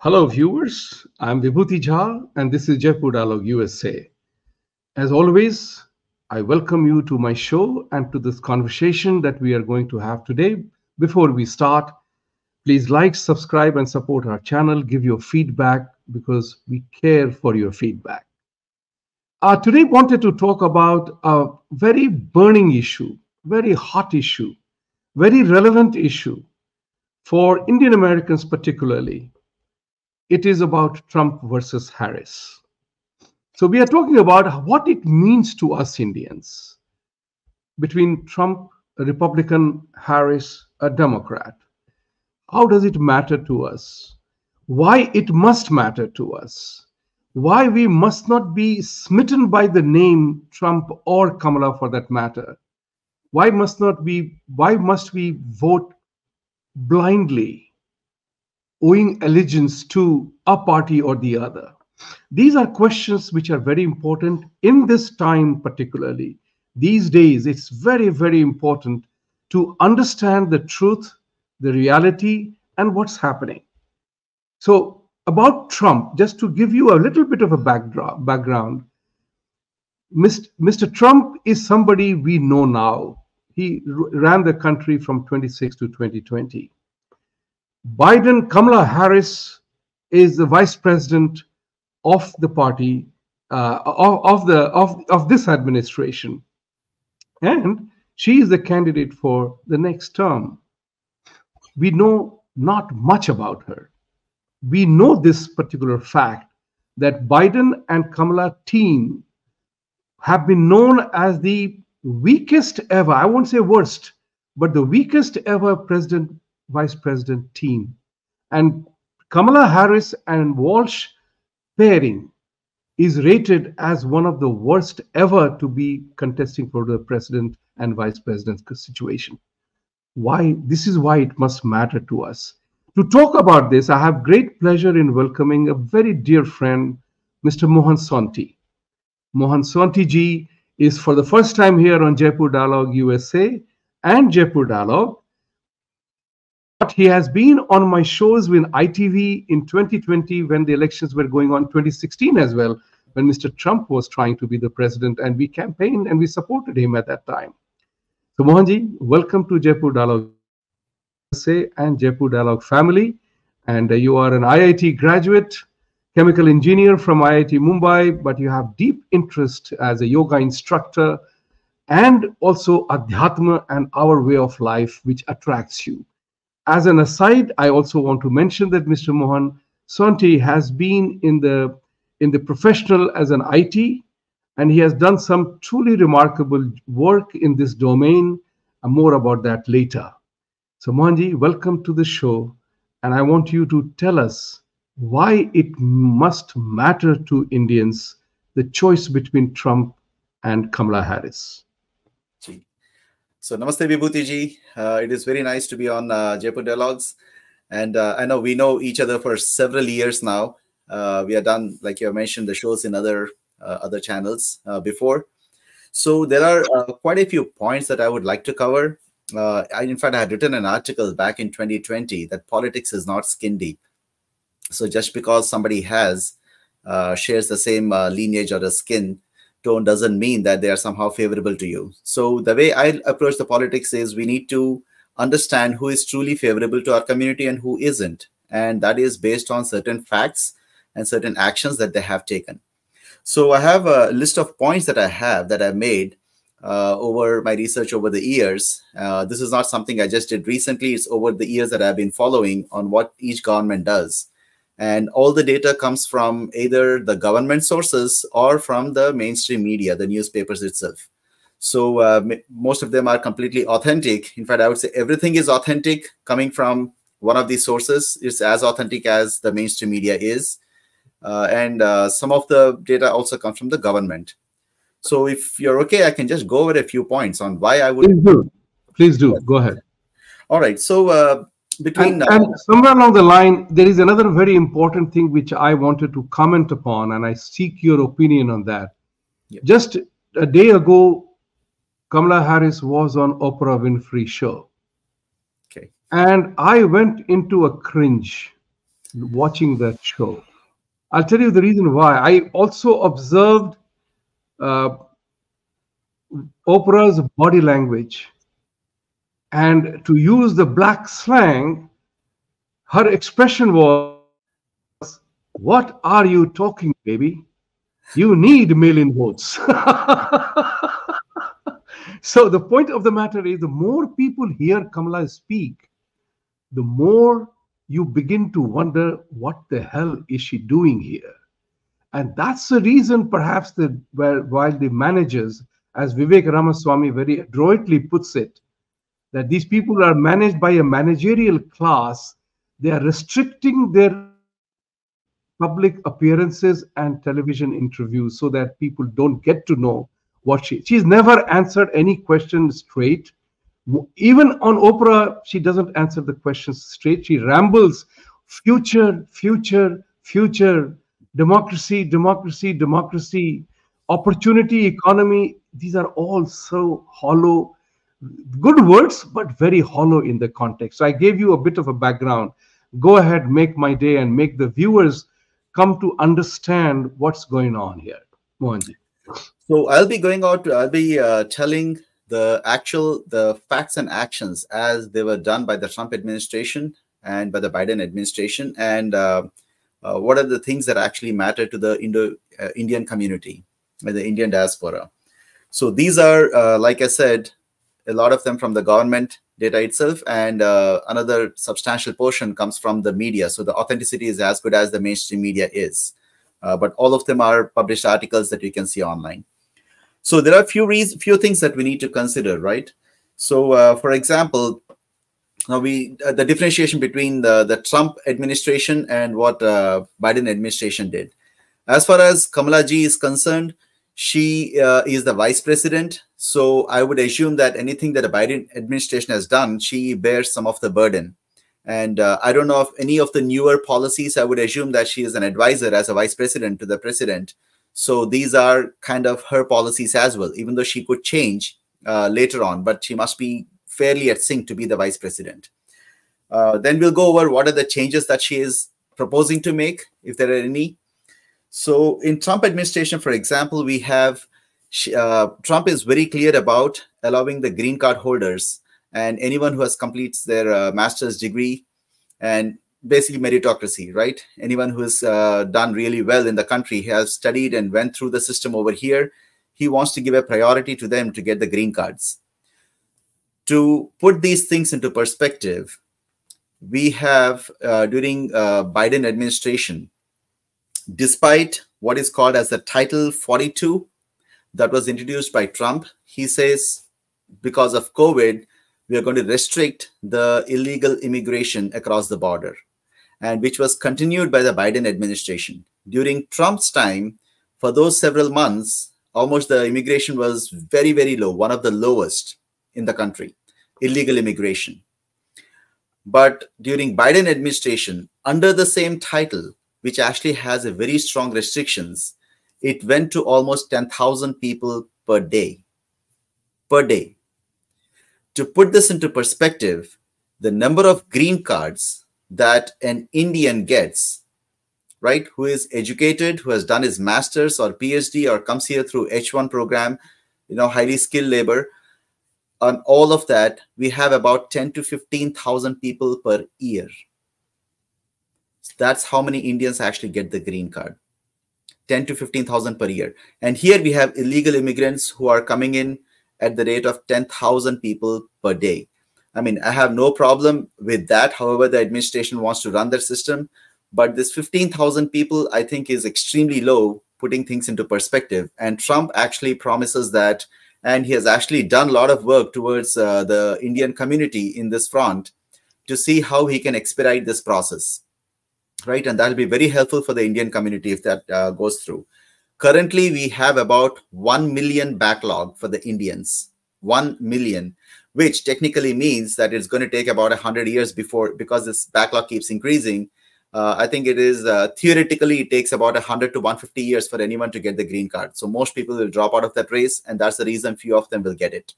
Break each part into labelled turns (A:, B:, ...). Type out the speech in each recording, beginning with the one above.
A: Hello, viewers. I'm Vibhuti Jha, and this is Jaipur Dialogue USA. As always, I welcome you to my show and to this conversation that we are going to have today. Before we start, please like, subscribe, and support our channel. Give your feedback because we care for your feedback. Today, wanted to talk about a very burning issue, very hot issue, very relevant issue for Indian Americans particularly. It is about Trump versus Harris. So we are talking about what it means to us Indians between Trump, a Republican, Harris, a Democrat. How does it matter to us? Why it must matter to us? Why we must not be smitten by the name Trump or Kamala for that matter? Why must we vote blindly, owing allegiance to a party or the other? These are questions which are very important in this time, particularly. These days, it's very, very important to understand the truth, the reality, and what's happening. So, about Trump, just to give you a little bit of a background, Mr. Trump is somebody we know now. He ran the country from 26 to 2020. Kamala Harris is the vice president of the party of this administration, and she is the candidate for the next term. We know not much about her. We know this particular fact that Biden and Kamala team have been known as the weakest ever, I won't say worst, but the weakest ever vice president team. And Kamala Harris and Walsh pairing is rated as one of the worst ever to be contesting for the president and vice president situation. Why? This is why it must matter to us. To talk about this, I have great pleasure in welcoming a very dear friend, Mr. Mohan Sonti. Mohan Sonti ji is for the first time here on Jaipur Dialogue USA and Jaipur Dialogue. But he has been on my shows with ITV in 2020 when the elections were going on, 2016 as well, when Mr. Trump was trying to be the president, and we campaigned and we supported him at that time. So Mohanji, welcome to Jaipur Dialogue USA and Jaipur Dialogue family. And you are an IIT graduate, chemical engineer from IIT Mumbai, but you have deep interest as a yoga instructor and also Adhyatma and our way of life, which attracts you. As an aside, I also want to mention that Mr. Mohan Sonti has been in the professional as an IT, and he has done some truly remarkable work in this domain. More about that later. So Mohanji, welcome to the show, and I want you to tell us why it must matter to Indians, the choice between Trump and Kamala Harris.
B: So Namaste Vibhuti Ji. It is very nice to be on Jaipur Dialogues. And I know we know each other for several years now. We have done, like you mentioned, the shows in other channels before. So there are quite a few points that I would like to cover. In fact, I had written an article back in 2020 that politics is not skin deep. So just because somebody shares the same lineage or the skin tone doesn't mean that they are somehow favorable to you. So the way I approach the politics is we need to understand who is truly favorable to our community and who isn't. And that is based on certain facts and certain actions that they have taken. So I have a list of points that I've made over my research over the years. This is not something I just did recently. It's over the years that I've been following on what each government does. And all the data comes from either the government sources or from the mainstream media, the newspapers itself. So most of them are completely authentic. In fact, I would say everything is authentic coming from one of these sources. It's as authentic as the mainstream media is. And some of the data also comes from the government. So if you're okay, I can just go over a few points on why I would.
A: Please do. Go ahead.
B: All right. So
A: and somewhere along the line, there is another very important thing which I wanted to comment upon, and I seek your opinion on that.
B: Yep.
A: Just a day ago, Kamala Harris was on Oprah Winfrey show.
B: Okay.
A: And I went into a cringe watching that show. I'll tell you the reason why. I also observed uh, Oprah's body language. And to use the black slang, her expression was, what are you talking, baby? You need mail-in votes. So the point of the matter is, the more people hear Kamala speak, the more you begin to wonder, what the hell is she doing here? And that's the reason, perhaps, that while the managers, as Vivek Ramaswamy very adroitly puts it, that these people are managed by a managerial class, they are restricting their public appearances and television interviews so that people don't get to know what she's never answered any question straight. Even on Oprah, she doesn't answer the questions straight. She rambles, future, future, future, democracy, democracy, democracy, opportunity, economy. These are all so hollow, good words, but very hollow in the context. So I gave you a bit of a background. Go ahead, make my day, and make the viewers come to understand what's going on here. Mohanji.
B: So I'll be going out, I'll be telling the facts and actions as they were done by the Trump administration and by the Biden administration, and what are the things that actually matter to the Indian community, the Indian diaspora. So these are, like I said, a lot of them from the government data itself, and another substantial portion comes from the media. So the authenticity is as good as the mainstream media is. But all of them are published articles that you can see online. So there are few things that we need to consider, right? So, for example, now the differentiation between the Trump administration and what Biden administration did. As far as Kamala ji is concerned, she is the vice president. So I would assume that anything that the Biden administration has done, she bears some of the burden. And I don't know of any of the newer policies. I would assume that she is an advisor as a vice president to the president. So these are kind of her policies as well, even though she could change later on, but she must be fairly at sync to be the vice president. Then we'll go over what are the changes that she is proposing to make, if there are any. So in Trump administration, for example, we have Trump is very clear about allowing the green card holders and anyone who has completes their master's degree, and basically meritocracy, right? Anyone who has done really well in the country, has studied and went through the system over here, he wants to give a priority to them to get the green cards. To put these things into perspective, we have during Biden administration, despite what is called as the Title 42 that was introduced by Trump, he says because of COVID, we are going to restrict the illegal immigration across the border, and which was continued by the Biden administration. During Trump's time, for those several months, almost the immigration was very, very low, one of the lowest in the country, illegal immigration. But during Biden administration, under the same title, which actually has a very strong restrictions, it went to almost 10,000 people per day. Per day. To put this into perspective, the number of green cards that an Indian gets, right, who is educated, who has done his master's or PhD or comes here through H1 program, highly skilled labor, on all of that, we have about 10 to 15,000 people per year. That's how many Indians actually get the green card. 10 to 15,000 per year. And here we have illegal immigrants who are coming in at the rate of 10,000 people per day. I mean, I have no problem with that. However, the administration wants to run their system. But this 15,000 people, I think, is extremely low, putting things into perspective. And Trump actually promises that, and he has actually done a lot of work towards the Indian community in this front to see how he can expedite this process, right? And that will be very helpful for the Indian community if that goes through. Currently, we have about 1 million backlog for the Indians, 1 million, which technically means that it's going to take about 100 years before, because this backlog keeps increasing. I think it is theoretically, it takes about 100 to 150 years for anyone to get the green card. So most people will drop out of that race, and that's the reason few of them will get it.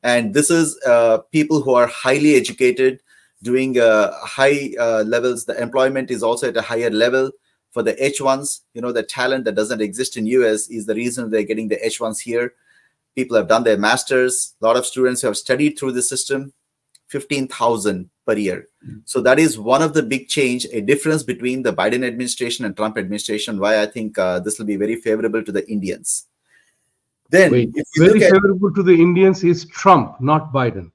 B: And this is people who are highly educated, doing high levels. The employment is also at a higher level for the H1s. The talent that doesn't exist in US is the reason they're getting the H1s here. People have done their masters. A lot of students have studied through the system. 15,000 per year. So that is one of the big change, a difference between the Biden administration and Trump administration, why I think this will be very favorable to the Indians. Then,
A: Wait,
B: if you
A: very
B: look at,
A: favorable to the Indians is Trump, not Biden.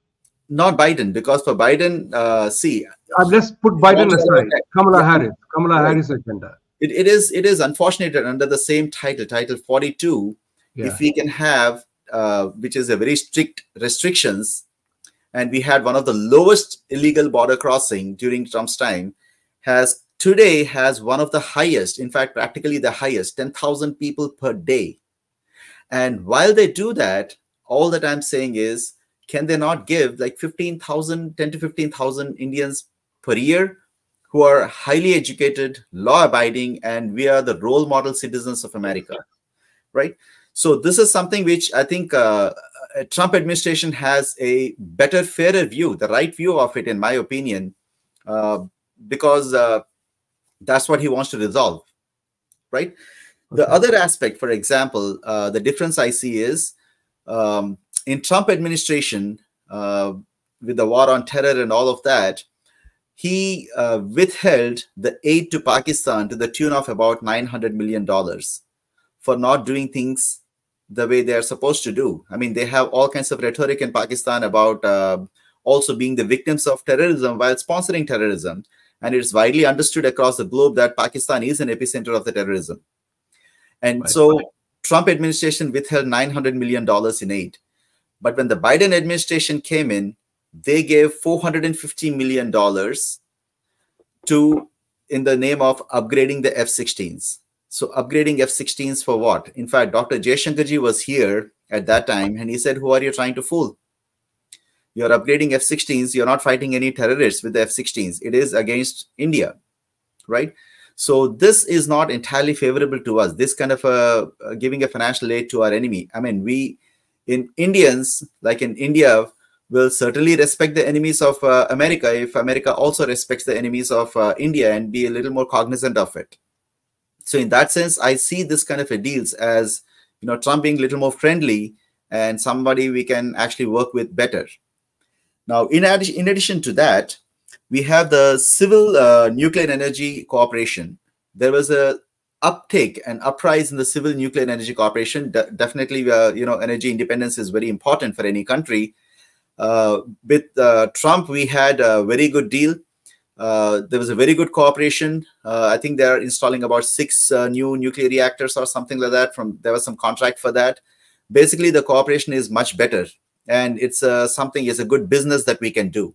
B: not Biden, because for Biden, see,
A: let's put Biden aside. Kamala Harris,
B: right.
A: Harris agenda.
B: It is unfortunate that under the same title 42, if we can have, which is a very strict restrictions, and we had one of the lowest illegal border crossing during Trump's time, today has one of the highest, in fact, practically the highest, 10,000 people per day. And while they do that, all that I'm saying is, can they not give like 10 to 15,000 Indians per year who are highly educated, law-abiding, and we are the role model citizens of America, right? So this is something which I think Trump administration has a better, fairer view, the right view of it, in my opinion, because that's what he wants to resolve, right? Okay. The other aspect, for example, the difference I see is in Trump administration, with the war on terror and all of that, he withheld the aid to Pakistan to the tune of about $900 million for not doing things the way they are supposed to do. I mean, they have all kinds of rhetoric in Pakistan about also being the victims of terrorism while sponsoring terrorism. And it's widely understood across the globe that Pakistan is an epicenter of the terrorism. And so Trump administration withheld $900 million in aid. But when the Biden administration came in, they gave $450 million in the name of upgrading the F-16s. So upgrading F-16s for what? In fact, Dr. Jaishankarji was here at that time, and he said, who are you trying to fool? You're upgrading F-16s. You're not fighting any terrorists with the F-16s. It is against India, right? So this is not entirely favorable to us, this kind of giving a financial aid to our enemy. I mean, we, in Indians, like in India, will certainly respect the enemies of America if America also respects the enemies of India and be a little more cognizant of it. So in that sense, I see this kind of a deals as, Trump being a little more friendly and somebody we can actually work with better. Now, in addition to that, we have the civil nuclear energy cooperation. There was a uptake and uprise in the civil nuclear energy cooperation. Definitely, energy independence is very important for any country. With Trump, we had a very good deal. There was a very good cooperation. I think they're installing about 6 new nuclear reactors or something like that. There was some contract for that. Basically, the cooperation is much better, and it's it's a good business that we can do.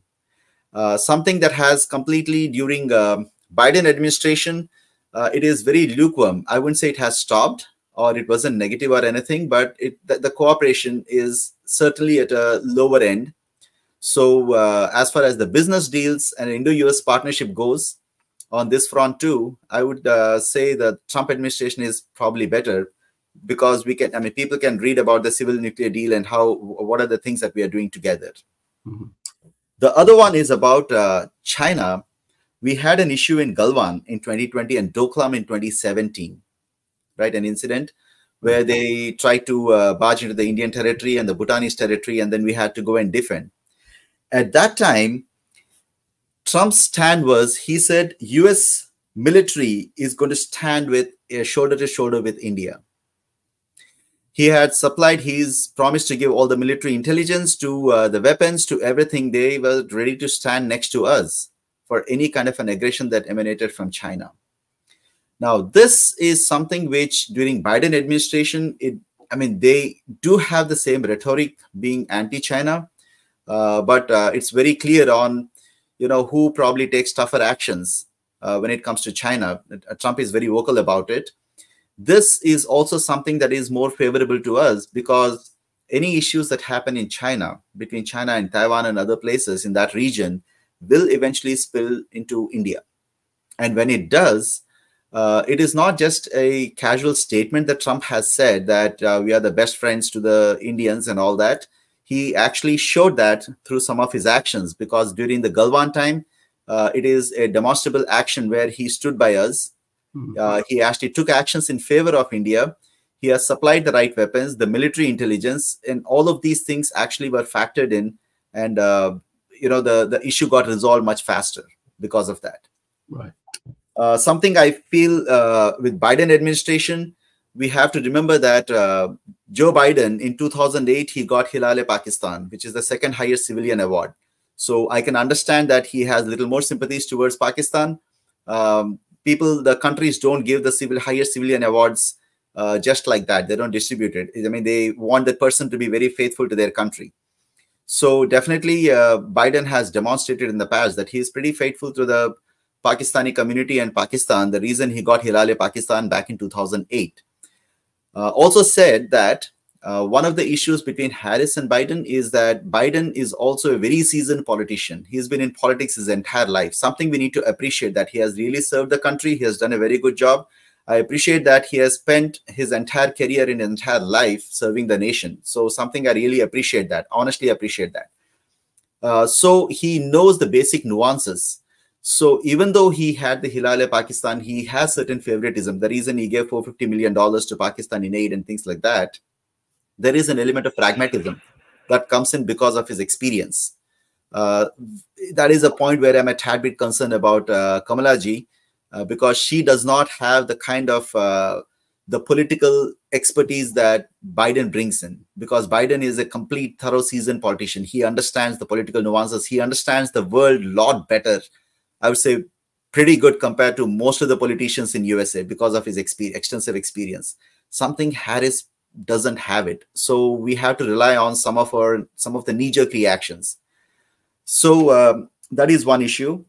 B: Something that has completely during Biden administration, it is very lukewarm. I wouldn't say it has stopped or it wasn't negative or anything, but the cooperation is certainly at a lower end. So as far as the business deals and Indo-US partnership goes on this front too, I would say the Trump administration is probably better, because people can read about the civil nuclear deal and what are the things that we are doing together. Mm-hmm. The other one is about China. We had an issue in Galwan in 2020 and Doklam in 2017, right? An incident where they tried to barge into the Indian territory and the Bhutanese territory, and then we had to go and defend. At that time, Trump's stand was, he said, US military is going to stand with shoulder to shoulder with India. He had supplied his promise to give all the military intelligence to the weapons, to everything. They were ready to stand next to us for any kind of an aggression that emanated from China. Now, this is something which during Biden administration, they do have the same rhetoric being anti-China, but it's very clear on, who probably takes tougher actions when it comes to China. Trump is very vocal about it. This is also something that is more favorable to us, because any issues that happen in China, between China and Taiwan and other places in that region, will eventually spill into India. And when it does, it is not just a casual statement that Trump has said that we are the best friends to the Indians and all that. he actually showed that through some of his actions, because during the Galwan time, it is a demonstrable action where he stood by us. He actually took actions in favor of India. He has supplied the right weapons, the military intelligence, and all of these things actually were factored in. And, the issue got resolved much faster because of that.
A: Right.
B: Something I feel with Biden administration, we have to remember that Joe Biden in 2008, he got Hilal-e-Pakistan, which is the second highest civilian award. So I can understand that he has little more sympathies towards Pakistan. The countries don't give the highest civilian awards just like that. They don't distribute it. I mean, they want that person to be very faithful to their country. So definitely Biden has demonstrated in the past that he is pretty faithful to the Pakistani community and Pakistan. The reason he got Hilal-e-Pakistan back in 2008. Also said that one of the issues between Harris and Biden is that Biden is also a very seasoned politician. He's been in politics his entire life. Something we need to appreciate, that he has really served the country. He has done a very good job. I appreciate that he has spent his entire career in his entire life serving the nation. So something I really appreciate that, honestly appreciate that. So he knows the basic nuances. So even though he had the Hilal-e-Pakistan, he has certain favoritism. The reason he gave $450 million to Pakistan in aid and things like that, there is an element of pragmatism that comes in because of his experience. That is a point where I'm a tad bit concerned about Kamala ji, because she does not have the kind of the political expertise that Biden brings in, because Biden is a complete thorough seasoned politician. He understands the political nuances. He understands the world a lot better. I would say pretty good compared to most of the politicians in USA because of his extensive experience. Something Harris doesn't have it. So we have to rely on some of the knee-jerk reactions. So that is one issue.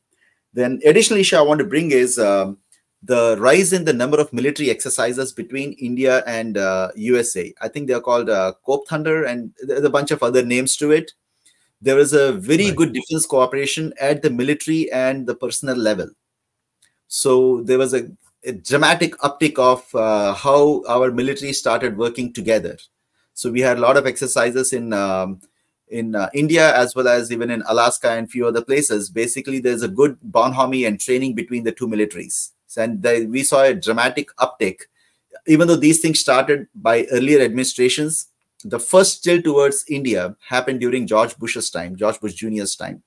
B: Then additional issue I want to bring is the rise in the number of military exercises between India and USA. I think they're called Cope Thunder, and there's a bunch of other names to it. There is a very good defense cooperation at the military and the personnel level. So there was a dramatic uptick of how our military started working together. So we had a lot of exercises in India, as well as even in Alaska and few other places. Basically, there's a good bonhomie and training between the two militaries. And we saw a dramatic uptick. Even though these things started by earlier administrations, the first tilt towards India happened during George Bush Jr.'s time.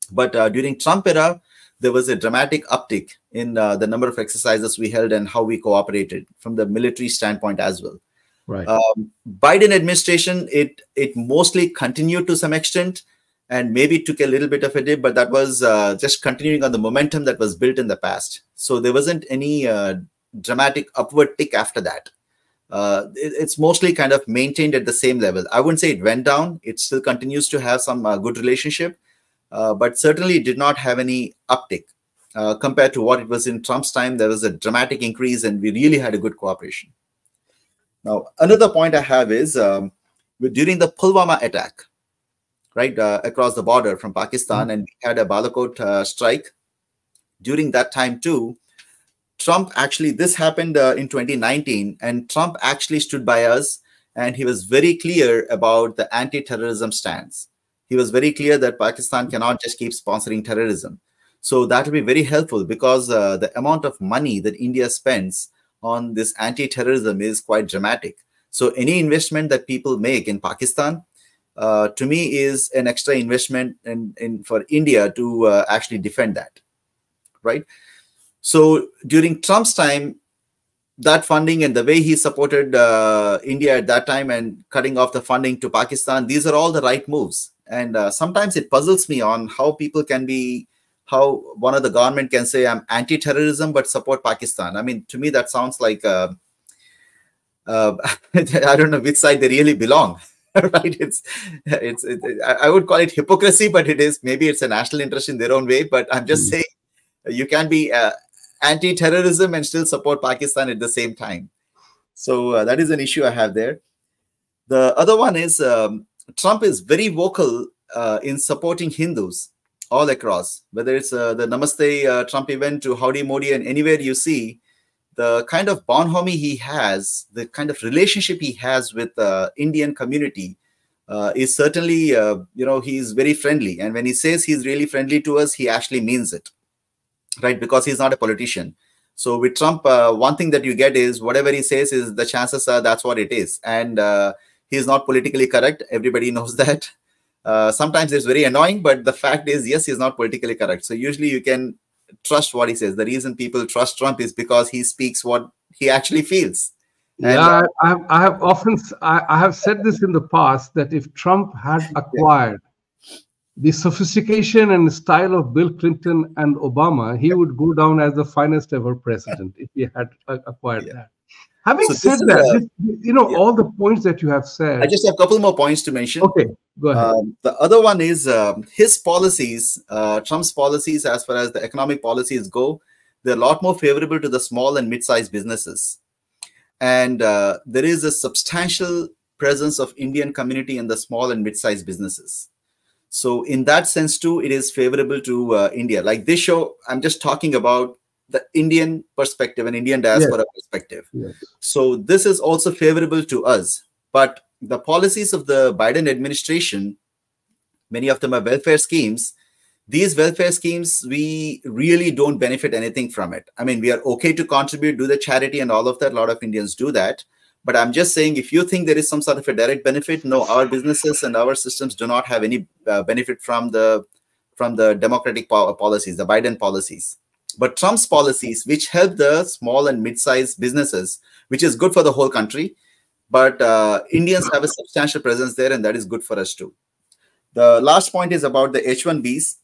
B: But during Trump era, there was a dramatic uptick in the number of exercises we held and how we cooperated from the military standpoint as well.
A: Right.
B: Biden administration, it mostly continued to some extent, and maybe took a little bit of a dip, but that was just continuing on the momentum that was built in the past. So there wasn't any dramatic upward tick after that. It's mostly kind of maintained at the same level. I wouldn't say it went down. It still continues to have some good relationship, but certainly did not have any uptick. Compared to what it was in Trump's time, there was a dramatic increase and we really had a good cooperation. Now, another point I have is during the Pulwama attack, right, across the border from Pakistan, and we had a Balakot strike. During that time too, Trump actually, this happened in 2019, and Trump actually stood by us, and he was very clear about the anti-terrorism stance. He was very clear that Pakistan cannot just keep sponsoring terrorism. So that will be very helpful, because the amount of money that India spends on this anti-terrorism is quite dramatic. So any investment that people make in Pakistan, to me, is an extra investment for India to actually defend that, right? So during Trump's time, that funding and the way he supported India at that time and cutting off the funding to Pakistan, these are all the right moves. And sometimes it puzzles me on how people can be, how one of the government can say, I'm anti-terrorism, but support Pakistan. I mean, to me, that sounds like, I don't know which side they really belong, right? I would call it hypocrisy, but maybe it's a national interest in their own way. But I'm just saying, you can be anti-terrorism and still support Pakistan at the same time. So that is an issue I have there. The other one is Trump is very vocal in supporting Hindus all across, whether it's the Namaste Trump event to Howdy Modi, and anywhere you see the kind of bonhomie he has, the kind of relationship he has with the Indian community, is certainly, he's very friendly. And when he says he's really friendly to us, he actually means it, right? Because he's not a politician. So with Trump, one thing that you get is whatever he says is the chances are that's what it is. And he's not politically correct. Everybody knows that. Sometimes it's very annoying, but the fact is, yes, he's not politically correct. So usually you can trust what he says. The reason people trust Trump is because he speaks what he actually feels.
A: Yeah, I have often I have said this in the past, that if Trump had acquired the sophistication and style of Bill Clinton and Obama, he would go down as the finest ever president if he had acquired that. Having said that, all the points that you have said.
B: I just have a couple more points to mention.
A: Okay, go ahead.
B: The other one is his policies, Trump's policies as far as the economic policies go, they're a lot more favorable to the small and mid-sized businesses. And there is a substantial presence of Indian community in the small and mid-sized businesses. So in that sense too, it is favorable to India. Like this show, I'm just talking about the Indian perspective and Indian diaspora perspective.
A: Yes.
B: So this is also favorable to us. But the policies of the Biden administration, many of them are welfare schemes. These welfare schemes, we really don't benefit anything from it. I mean, we are okay to contribute, do the charity and all of that. A lot of Indians do that. But I'm just saying, if you think there is some sort of a direct benefit, no, our businesses and our systems do not have any benefit from the democratic policies, the Biden policies. But Trump's policies, which help the small and mid-sized businesses, which is good for the whole country, but Indians have a substantial presence there, and that is good for us too. The last point is about the H-1Bs.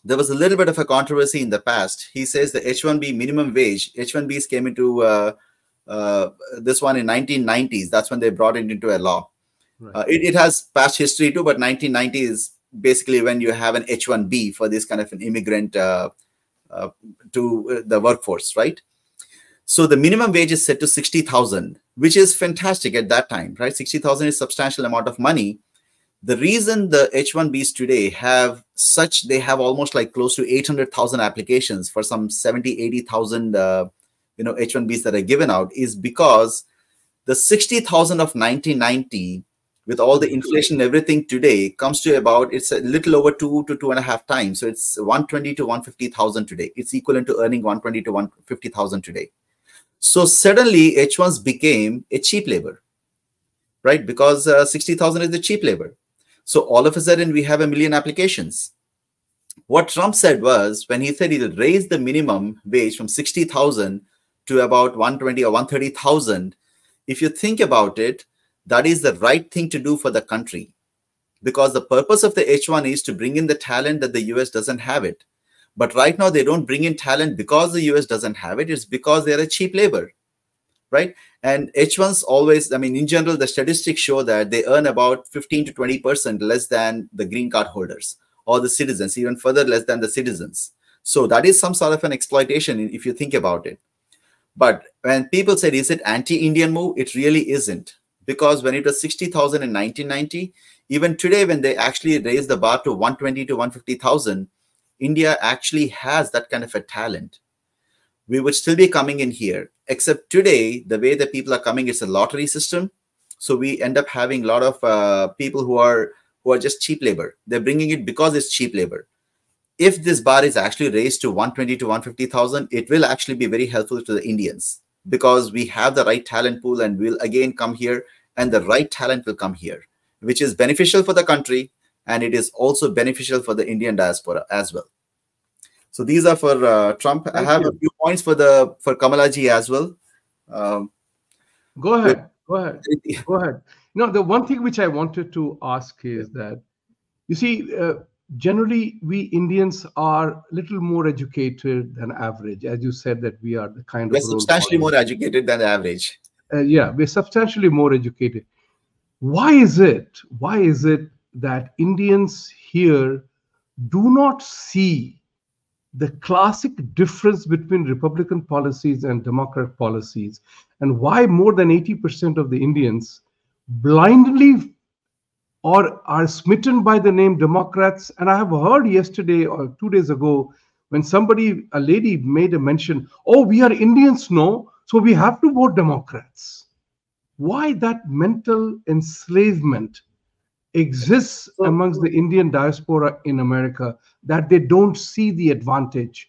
B: There was a little bit of a controversy in the past. He says the H-1B minimum wage, H-1Bs came into this one in 1990s. That's when they brought it into a law. Right. It has past history too, but 1990 is basically when you have an H-1B for this kind of an immigrant to the workforce, right? So the minimum wage is set to 60,000, which is fantastic at that time, right? 60,000 is a substantial amount of money. The reason the H-1Bs today have they have almost like close to 800,000 applications for some 70, 80,000, H-1Bs that are given out is because the 60,000 of 1990, with all the inflation and everything today, comes to about, it's a little over 2 to 2.5 times. So it's 120 to 150,000 today. It's equivalent to earning 120 to 150,000 today. So suddenly H1s became a cheap labor, right? Because 60,000 is the cheap labor. So all of a sudden we have 1 million applications. What Trump said was, when he said he'll raise the minimum wage from 60,000 to about 120 or 130,000, if you think about it, that is the right thing to do for the country, because the purpose of the H1 is to bring in the talent that the US doesn't have it. But right now they don't bring in talent because the US doesn't have it. It's because they're a cheap labor, right? And H1s always, I mean, in general, the statistics show that they earn about 15 to 20% less than the green card holders or the citizens, even further less than the citizens. So that is some sort of an exploitation if you think about it. But when people said, is it anti-Indian move? It really isn't. Because when it was 60,000 in 1990, even today, when they actually raised the bar to 120 to 150,000, India actually has that kind of a talent. We would still be coming in here, except today, the way that people are coming, it's a lottery system. So we end up having a lot of people who are just cheap labor. They're bringing it because it's cheap labor. If this bar is actually raised to 120 to 150,000, it will actually be very helpful to the Indians, because we have the right talent pool and we'll again come here, and the right talent will come here, which is beneficial for the country, and it is also beneficial for the Indian diaspora as well. So these are for Trump. I have a few points for Kamalaji as well.
A: Go ahead. The one thing which I wanted to ask is that, you see, generally we Indians are a little more educated than average. As you said, that we are the kind of...
B: We're substantially more educated than the average.
A: Yeah, we're substantially more educated. Why is it that Indians here do not see the classic difference between Republican policies and Democrat policies, and why more than 80% of the Indians blindly or are smitten by the name Democrats? And I have heard yesterday or 2 days ago, when a lady made a mention, oh, we are Indians, no, so we have to vote Democrats. Why that mental enslavement exists
B: So,
A: amongst the Indian diaspora in America that they don't see the advantage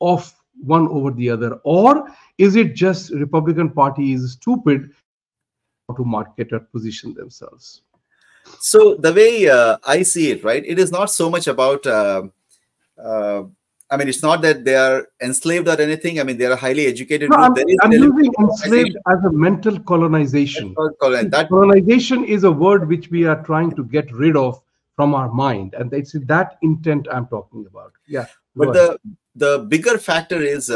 A: of one over the other? Or is it just Republican Party is stupid how to market or position themselves?
B: so the way I see it, right, it is not so much about uh, I mean, it's not that they are enslaved or anything. I mean, they are a highly educated
A: No,
B: group. There is
A: I'm
B: an element
A: using
B: of
A: enslaved
B: colonization.
A: as a mental
B: That's
A: colonization.
B: not colonized.
A: See,
B: That,
A: colonization is a word which we are trying to get rid of from our mind, and it's that intent I'm talking about. Yeah, go
B: but
A: ahead.
B: the bigger factor is,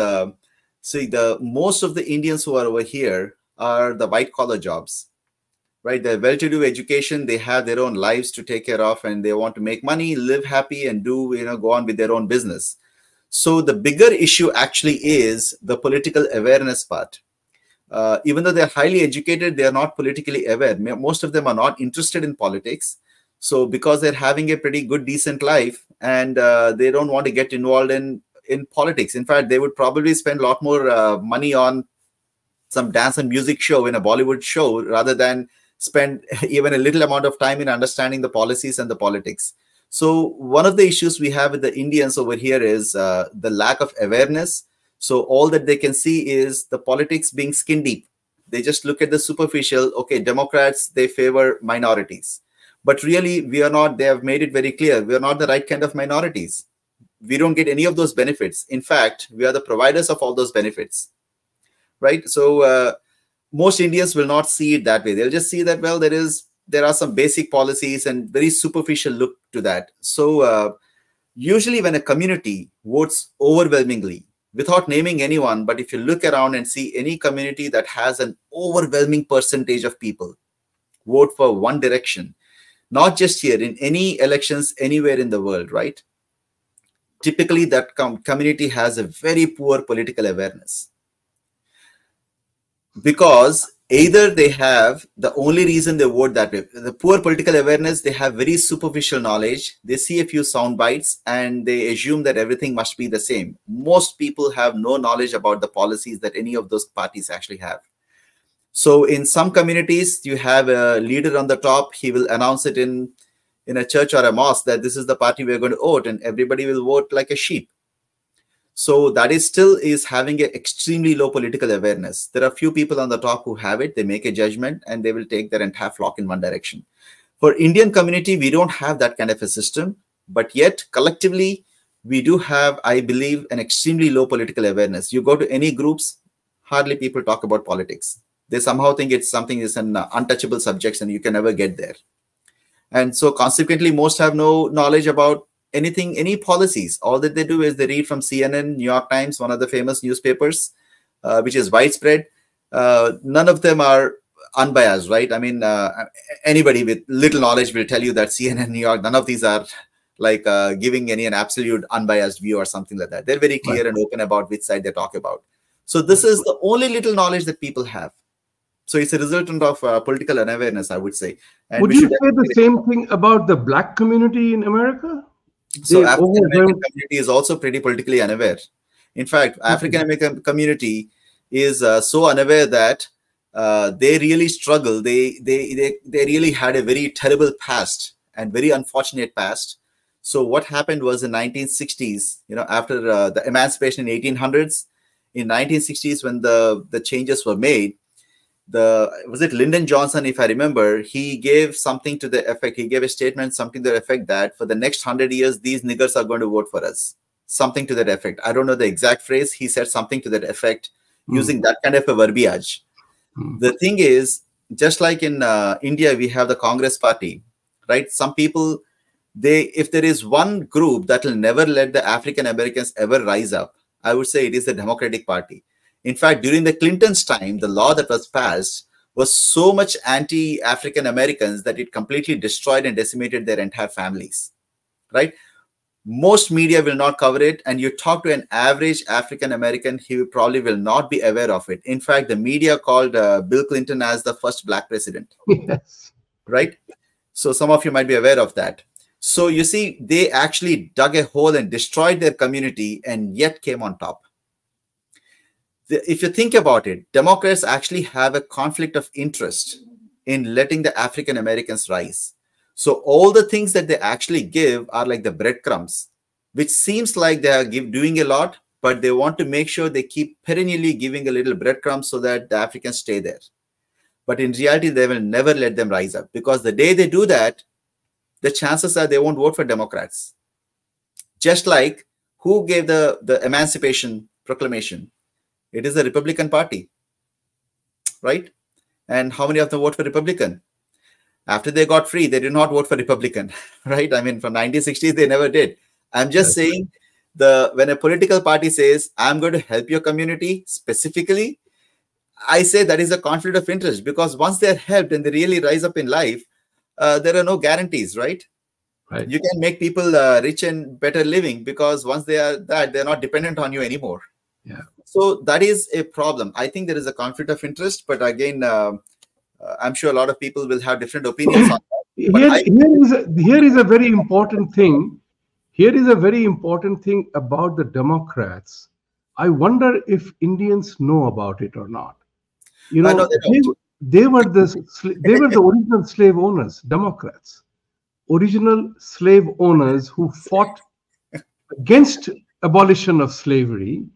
B: see, the most of the Indians who are over here are the white collar jobs, right? They're well-to-do education. They have their own lives to take care of, and they want to make money, live happy, and do, go on with their own business. So the bigger issue actually is the political awareness part. Even though they're highly educated, they are not politically aware. Most of them are not interested in politics. So because they're having a pretty good, decent life, and they don't want to get involved in politics. In fact, they would probably spend a lot more money on some dance and music show in a Bollywood show rather than spend even a little amount of time in understanding the policies and the politics. So one of the issues we have with the Indians over here is the lack of awareness. So all that they can see is the politics being skin deep. They just look at the superficial. Okay, Democrats, they favor minorities. But really, we are not, they have made it very clear, we are not the right kind of minorities. We don't get any of those benefits. In fact, we are the providers of all those benefits, right? So most Indians will not see it that way. They'll just see that, well, there are some basic policies and very superficial look to that. So usually when a community votes overwhelmingly, without naming anyone, but if you look around and see any community that has an overwhelming percentage of people vote for one direction, not just here, in any elections anywhere in the world, right? Typically that community has a very poor political awareness, because either they have, the only reason they vote that way, the poor political awareness, they have very superficial knowledge. They see a few sound bites and they assume that everything must be the same. Most people have no knowledge about the policies that any of those parties actually have. So in some communities, you have a leader on the top. He will announce it in a church or a mosque that this is the party we're going to vote, and everybody will vote like a sheep. So that is still is having an extremely low political awareness. There are few people on the top who have it. They make a judgment and they will take their entire flock in one direction. For Indian community, we don't have that kind of a system, but yet collectively, we do have, I believe, an extremely low political awareness. You go to any groups, hardly people talk about politics. They somehow think it's something is an untouchable subject and you can never get there. And so consequently, most have no knowledge about anything, any policies. All that they do is they read from CNN, New York Times, one of the famous newspapers, which is widespread. None of them are unbiased, right? I mean, anybody with little knowledge will tell you that CNN, New York, none of these are like giving an absolute unbiased view or something like that. They're very clear and open about which side they talk about. So this is the only little knowledge that people have. So it's a resultant of political unawareness, I would say. And
A: Would you say the same thing about the Black community in America?
B: So African American community is also pretty politically unaware. In fact, African American community is so unaware that they really struggle. They really had a very terrible past and very unfortunate past. So what happened was in 1960s, after the emancipation in 1800s, in 1960s when the changes were made, was it Lyndon Johnson, if I remember, he gave something to the effect, he gave a statement, something to the effect that for the next 100 years, these niggers are going to vote for us. Something to that effect. I don't know the exact phrase. He said something to that effect using that kind of a verbiage. The thing is, just like in India, we have the Congress party, right? Some people, if there is one group that will never let the African Americans ever rise up, I would say it is the Democratic Party. In fact, during the Clinton's time, the law that was passed was so much anti-African Americans that it completely destroyed and decimated their entire families, right? Most media will not cover it. And you talk to an average African American, he probably will not be aware of it. In fact, the media called Bill Clinton as the first Black president,
A: yes,
B: right? So some of you might be aware of that. So you see, they actually dug a hole and destroyed their community and yet came on top. If you think about it, Democrats actually have a conflict of interest in letting the African Americans rise. So all the things that they actually give are like the breadcrumbs, which seems like they are doing a lot, but they want to make sure they keep perennially giving a little breadcrumbs so that the Africans stay there. But in reality, they will never let them rise up, because the day they do that, the chances are they won't vote for Democrats. Just like who gave the Emancipation Proclamation? It is the Republican Party, right? And how many of them vote for Republican? After they got free, they did not vote for Republican, right? I mean, from 1960s, they never did. I'm just saying, when a political party says, I'm going to help your community specifically, I say that is a conflict of interest, because once they're helped and they really rise up in life, there are no guarantees, right?
A: Right.
B: You can make people rich and better living, because once they are that, they're not dependent on you anymore.
A: Yeah.
B: So that is a problem. I think there is a conflict of interest, but again, I'm sure a lot of people will have different opinions on that.
A: Here is a very important thing. Here is a very important thing about the Democrats. I wonder if Indians know about it or not. You know, they were the original slave owners, Democrats, original slave owners who fought against abolition of slavery.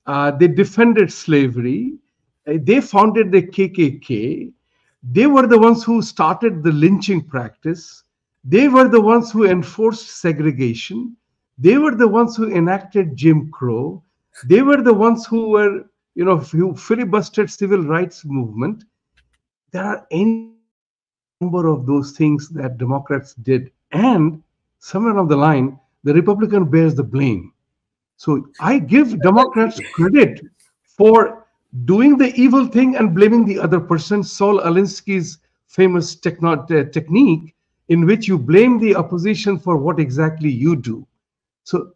A: They defended slavery. They founded the KKK. They were the ones who started the lynching practice. They were the ones who enforced segregation. They were the ones who enacted Jim Crow. They were the ones who were, who filibustered civil rights movement. There are any number of those things that Democrats did. And somewhere along the line, the Republican bears the blame. So I give Democrats credit for doing the evil thing and blaming the other person. Saul Alinsky's famous technique, in which you blame the opposition for what exactly you do. So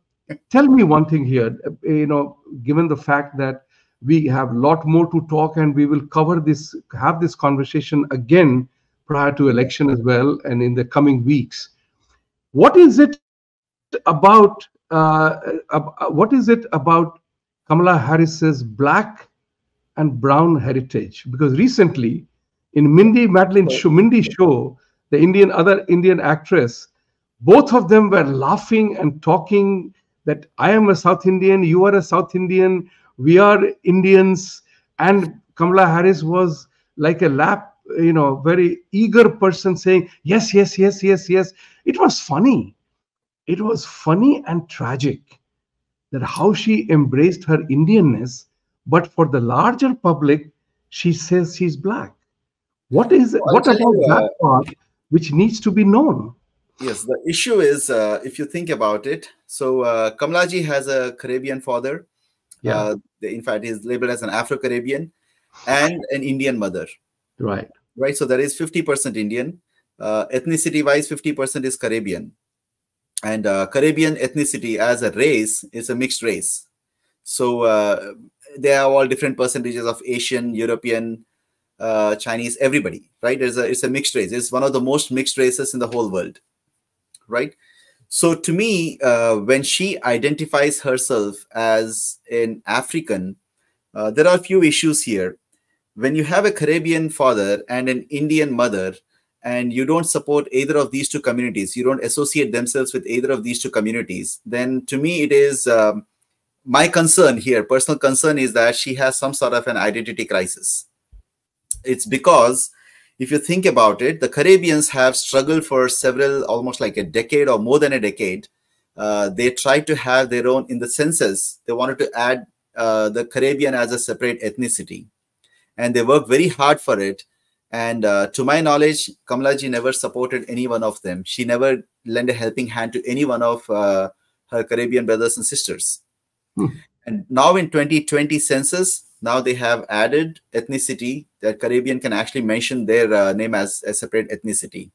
A: tell me one thing here, given the fact that we have a lot more to talk, and we will have this conversation again prior to election as well, and in the coming weeks. What is it about Kamala Harris's black and brown heritage? Because recently, in Mindy show, the other Indian actress, both of them were laughing and talking that I am a South Indian, you are a South Indian, we are Indians, and Kamala Harris was like a very eager person saying yes, yes, yes, yes, yes. It was funny. It was funny and tragic that how she embraced her Indianness, but for the larger public, she says she's black. What about that part which needs to be known?
B: Yes, the issue is, if you think about it, so Kamalaji has a Caribbean father.
A: Yeah.
B: In fact, he's labeled as an Afro-Caribbean, and an Indian mother.
A: Right.
B: Right. So there is 50% Indian. Ethnicity-wise, 50% is Caribbean. And Caribbean ethnicity as a race is a mixed race. So they have all different percentages of Asian, European, Chinese, everybody, right? It's a mixed race. It's one of the most mixed races in the whole world, right? So to me, when she identifies herself as an African, there are a few issues here. When you have a Caribbean father and an Indian mother, and you don't support either of these two communities, you don't associate themselves with either of these two communities, then to me it is my concern here, personal concern, is that she has some sort of an identity crisis. It's because if you think about it, the Caribbeans have struggled for almost like a decade or more than a decade. They tried to have their own, in the census, they wanted to add the Caribbean as a separate ethnicity. And they worked very hard for it. And to my knowledge, Kamalaji never supported any one of them. She never lent a helping hand to any one of her Caribbean brothers and sisters. And now in 2020 census, now they have added ethnicity that Caribbean can actually mention their name as a separate ethnicity.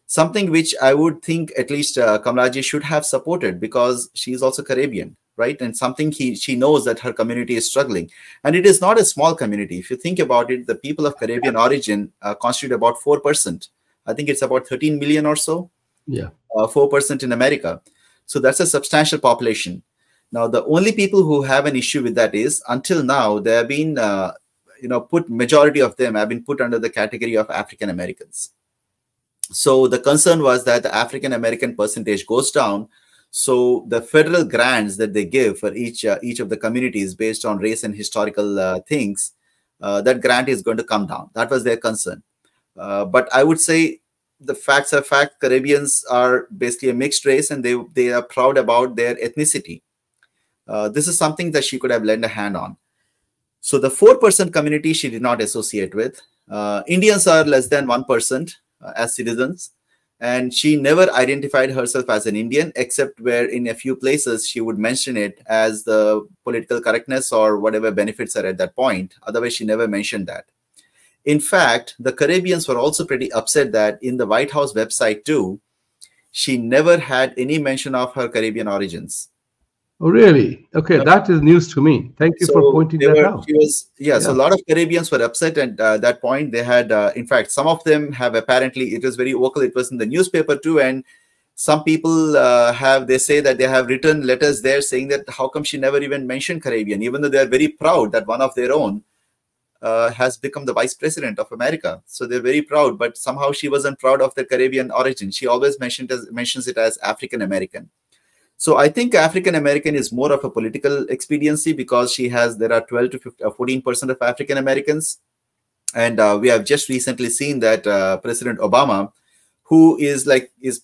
B: Something which I would think at least Kamalaji should have supported, because she's also Caribbean, right? And something she knows that her community is struggling. And it is not a small community. If you think about it, the people of Caribbean origin constitute about 4%. I think it's about 13 million or so.
A: Yeah.
B: 4% in America. So that's a substantial population. Now, the only people who have an issue with that is, until now, they have been, majority of them have been put under the category of African Americans. So the concern was that the African American percentage goes down. So the federal grants that they give for each of the communities based on race and historical things, that grant is going to come down. That was their concern. But I would say the facts are fact. Caribbeans are basically a mixed race, and they are proud about their ethnicity. This is something that she could have lent a hand on. So the 4% community she did not associate with. Indians are less than 1% as citizens, and she never identified herself as an Indian, except where in a few places she would mention it as the political correctness or whatever benefits are at that point. Otherwise, she never mentioned that. In fact, the Caribbeans were also pretty upset that in the White House website too, she never had any mention of her Caribbean origins.
A: Oh, really? Okay, that is news to me. Thank you for pointing that out.
B: So a lot of Caribbeans were upset at that point. They had, in fact, some of them have apparently, it was very vocal. It was in the newspaper too. And some people they say that they have written letters there saying that how come she never even mentioned Caribbean, even though they're very proud that one of their own has become the vice president of America. So they're very proud, but somehow she wasn't proud of the Caribbean origin. She always mentions it as African American. So I think African American is more of a political expediency because there are 12 to 14% of African Americans. And we have just recently seen that President Obama, who is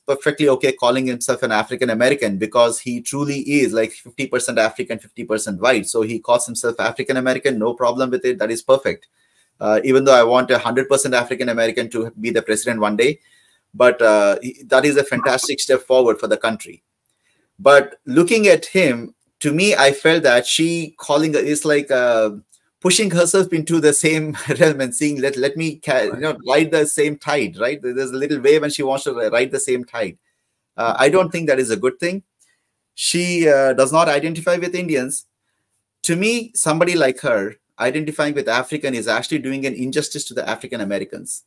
B: perfectly okay calling himself an African American because he truly is like 50% African, 50% white. So he calls himself African American, no problem with it. That is perfect. Even though I want 100% African American to be the president one day, but that is a fantastic step forward for the country. But looking at him, to me, I felt that she calling is like pushing herself into the same realm and saying, let me ride the same tide, right? There's a little wave and she wants to ride the same tide. I don't think that is a good thing. She does not identify with Indians. To me, somebody like her identifying with African is actually doing an injustice to the African Americans,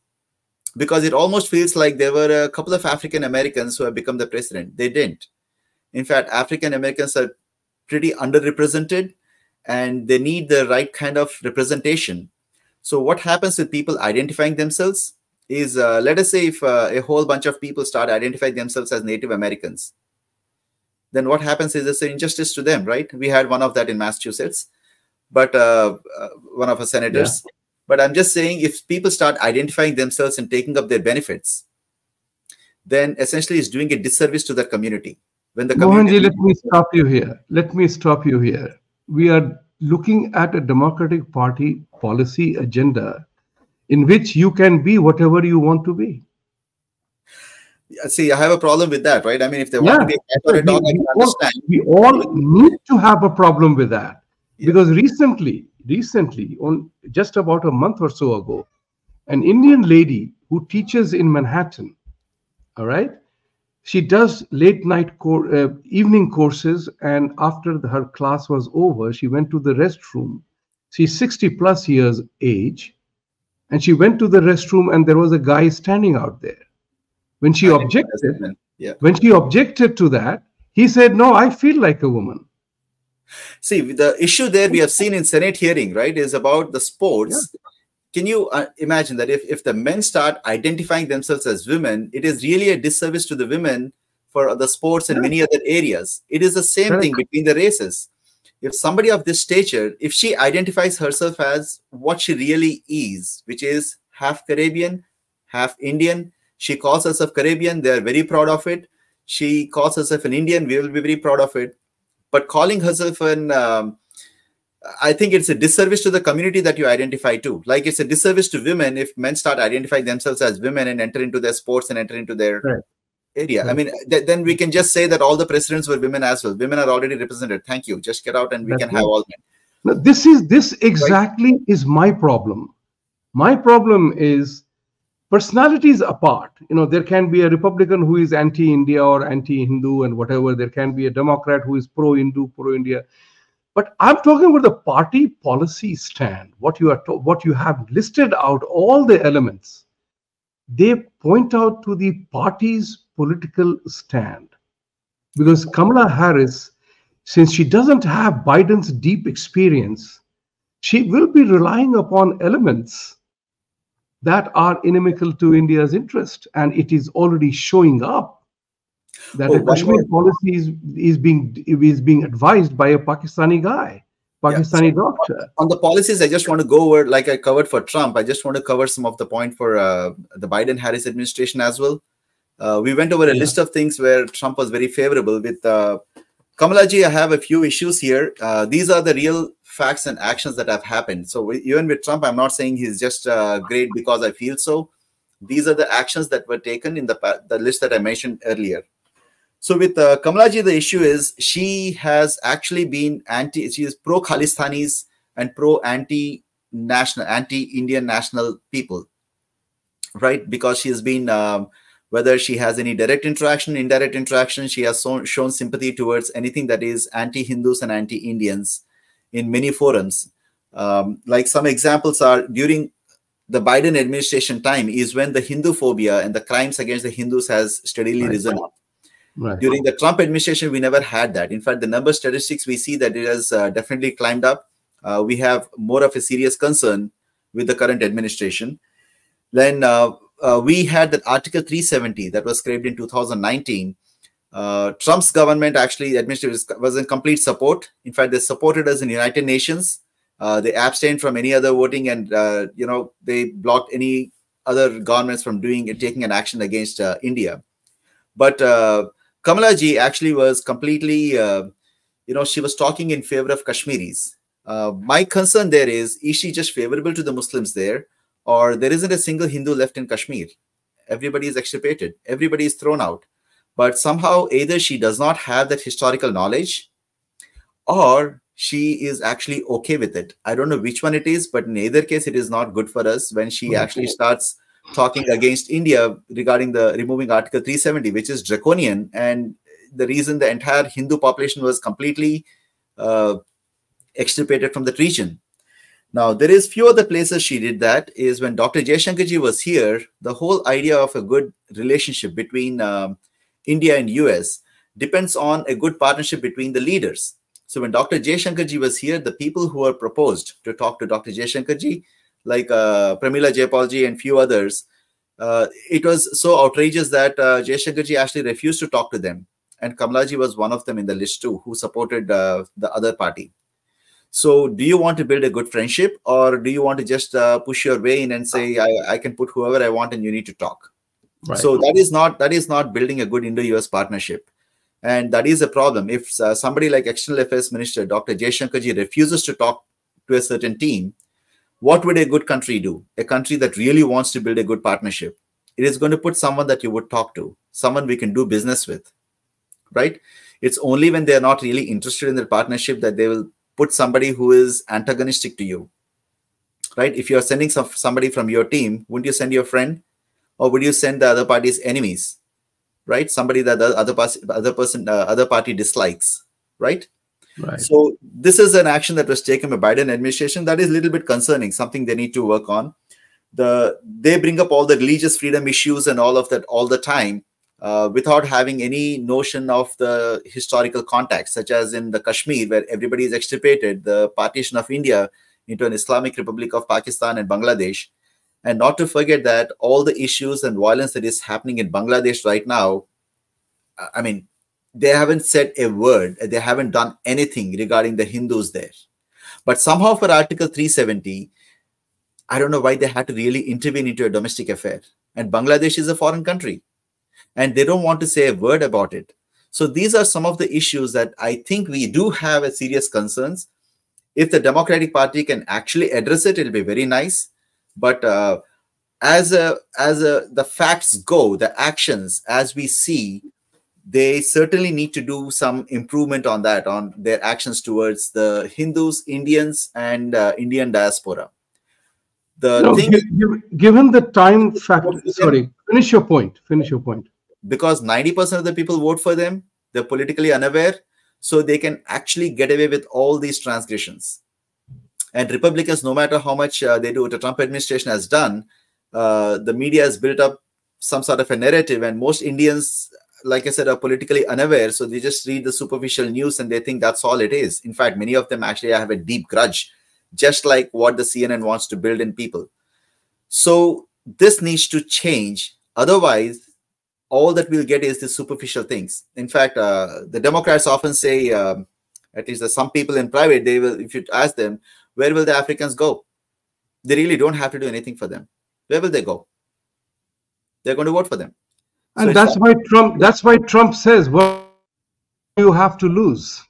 B: because it almost feels like there were a couple of African Americans who have become the president. They didn't. In fact, African Americans are pretty underrepresented and they need the right kind of representation. So what happens with people identifying themselves is, let us say if a whole bunch of people start identifying themselves as Native Americans, then what happens is it's an injustice to them, right? We had one of that in Massachusetts, but one of our senators. Yeah. But I'm just saying, if people start identifying themselves and taking up their benefits, then essentially it's doing a disservice to that community. When the
A: Mohanji, let me stop you here. Let me stop you here. We are looking at a Democratic Party policy agenda in which you can be whatever you want to be.
B: See, I have a problem with that, right? I mean, if they want to be a cat or a dog, I can understand.
A: We all need to have a problem with that. Yeah. Because recently, on just about a month or so ago, an Indian lady who teaches in Manhattan, all right, she does late night evening courses, and after her class was over, she went to the restroom. She's 60 plus years age, and she went to the restroom, and there was a guy standing out there. When she objected, to that, he said, "No, I feel like a woman."
B: See, the issue there we have seen in Senate hearing, right, is about the sports. Yeah. Can you imagine that if the men start identifying themselves as women, it is really a disservice to the women for the sports and many other areas. It is the same thing between the races. If somebody of this stature, if she identifies herself as what she really is, which is half Caribbean, half Indian, she calls herself Caribbean, they are very proud of it. She calls herself an Indian, we will be very proud of it. But calling herself an I think it's a disservice to the community that you identify to. Like it's a disservice to women if men start identifying themselves as women and enter into their sports and enter into their area. Right. I mean, then we can just say that all the presidents were women as well. Women are already represented. Thank you. Just get out and we can have all men.
A: No, this exactly is my problem. My problem is personalities apart. You know, there can be a Republican who is anti-India or anti-Hindu and whatever. There can be a Democrat who is pro-Hindu, pro-India. But I'm talking about the party policy stand, what you have listed out, all the elements. They point out to the party's political stand. Because Kamala Harris, since she doesn't have Biden's deep experience, she will be relying upon elements that are inimical to India's interest, and it is already showing up that
B: Oh,
A: a
B: one more.
A: Kashmir policy is being advised by a Pakistani guy,
B: Yeah. So
A: Pakistani doctor.
B: on the policies, I just want to go over, like I covered for Trump, I just want to cover some of the point for the Biden-Harris administration as well. We went over a list of things where Trump was very favorable. With Kamalaji, I have a few issues here. These are the real facts and actions that have happened. So even with Trump, I'm not saying he's just great because I feel so. These are the actions that were taken in the list that I mentioned earlier. So with Kamalaji, the issue is she has actually been she is pro-Khalistanis and pro-anti-national, anti-Indian national people, right? Because she has been, whether she has any direct interaction, indirect interaction, she has shown sympathy towards anything that is anti-Hindus and anti-Indians in many forums. Like some examples are during the Biden administration time is when the Hindu phobia and the crimes against the Hindus has steadily risen up.
A: Right.
B: During the Trump administration, we never had that. In fact, the number statistics, we see that it has definitely climbed up. We have more of a serious concern with the current administration. Then we had that Article 370 that was scrapped in 2019. Trump's government actually was in complete support. In fact, they supported us in United Nations. They abstained from any other voting, and they blocked any other governments from taking an action against India. But Kamalaji actually was completely, she was talking in favor of Kashmiris. My concern there is she just favorable to the Muslims there, or there isn't a single Hindu left in Kashmir? Everybody is extirpated. Everybody is thrown out. But somehow either she does not have that historical knowledge, or she is actually okay with it. I don't know which one it is, but in either case, it is not good for us when she actually starts talking against India regarding the removing Article 370, which is draconian. And the reason the entire Hindu population was completely extirpated from that region. Now, there is few other places she did that is when Dr. Jaishankarji was here, the whole idea of a good relationship between India and US depends on a good partnership between the leaders. So when Dr. Jaishankarji was here, the people who were proposed to talk to Dr. Jaishankarji, like Pramila Jayapalji and few others, it was so outrageous that Jaishankarji actually refused to talk to them. And Kamalaji was one of them in the list too, who supported the other party. So do you want to build a good friendship, or do you want to just push your way in and say, I can put whoever I want and you need to talk? Right. So that is not building a good Indo-US partnership. And that is a problem. If somebody like External Affairs Minister, Dr. Jaishankarji, refuses to talk to a certain team, what would a good country do? A country that really wants to build a good partnership. It is going to put someone that you would talk to, someone we can do business with, right? It's only when they're not really interested in the partnership that they will put somebody who is antagonistic to you, right? If you're sending somebody from your team, wouldn't you send your friend? Or would you send the other party's enemies, right? Somebody that the other party dislikes, right? Right. So this is an action that was taken by Biden administration that is a little bit concerning, something they need to work on. They bring up all the religious freedom issues and all of that all the time without having any notion of the historical context, such as in the Kashmir, where everybody is extirpated, the partition of India into an Islamic Republic of Pakistan and Bangladesh. And not to forget that all the issues and violence that is happening in Bangladesh right now, I mean, they haven't said a word. They haven't done anything regarding the Hindus there. But somehow for Article 370, I don't know why they had to really intervene into a domestic affair. And Bangladesh is a foreign country. And they don't want to say a word about it. So these are some of the issues that I think we do have a serious concerns. If the Democratic Party can actually address it, it'll be very nice. But as the facts go, the actions as we see, they certainly need to do some improvement on that, on their actions towards the Hindus, Indians, and Indian diaspora.
A: Given the time factor, sorry, finish your point.
B: Because 90% of the people vote for them, they're politically unaware, so they can actually get away with all these transgressions. And Republicans, no matter how much they do, what the Trump administration has done, the media has built up some sort of a narrative, and most Indians, like I said, are politically unaware, so they just read the superficial news and they think that's all it is. In fact, many of them actually have a deep grudge, just like what the CNN wants to build in people. So this needs to change. Otherwise, all that we'll get is the superficial things. In fact, the Democrats often say, at least some people in private, they will, if you ask them, where will the Africans go? They really don't have to do anything for them. Where will they go? They're going to vote for them. So
A: And that's why Trump. That's why Trump says, "What do you have to lose?"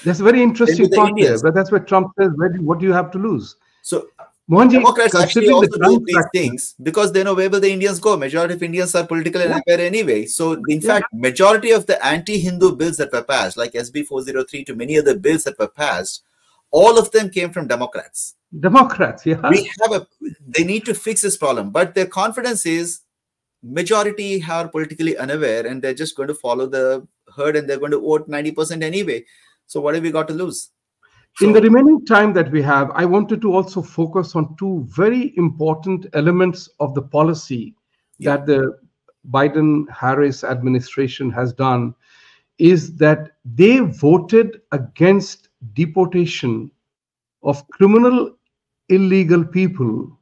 A: That's a very interesting part there. But that's why Trump says, "What do you have to lose?"
B: So
A: Mohanji,
B: Democrats actually
A: considering
B: also
A: the
B: do
A: time
B: these
A: factor,
B: things because they know where will the Indians go. Majority of Indians are politically
A: Yeah.
B: unaware anyway. So in fact, majority of the anti-Hindu bills that were passed, like SB 403 to many other bills that were passed, all of them came from Democrats.
A: Democrats, yeah.
B: They need to fix this problem, but their confidence is majority are politically unaware and they're just going to follow the herd and they're going to vote 90% anyway. So what have we got to lose?
A: In the remaining time that we have, I wanted to also focus on two very important elements of the policy that the Biden-Harris administration has done, is that they voted against deportation of criminal, illegal people.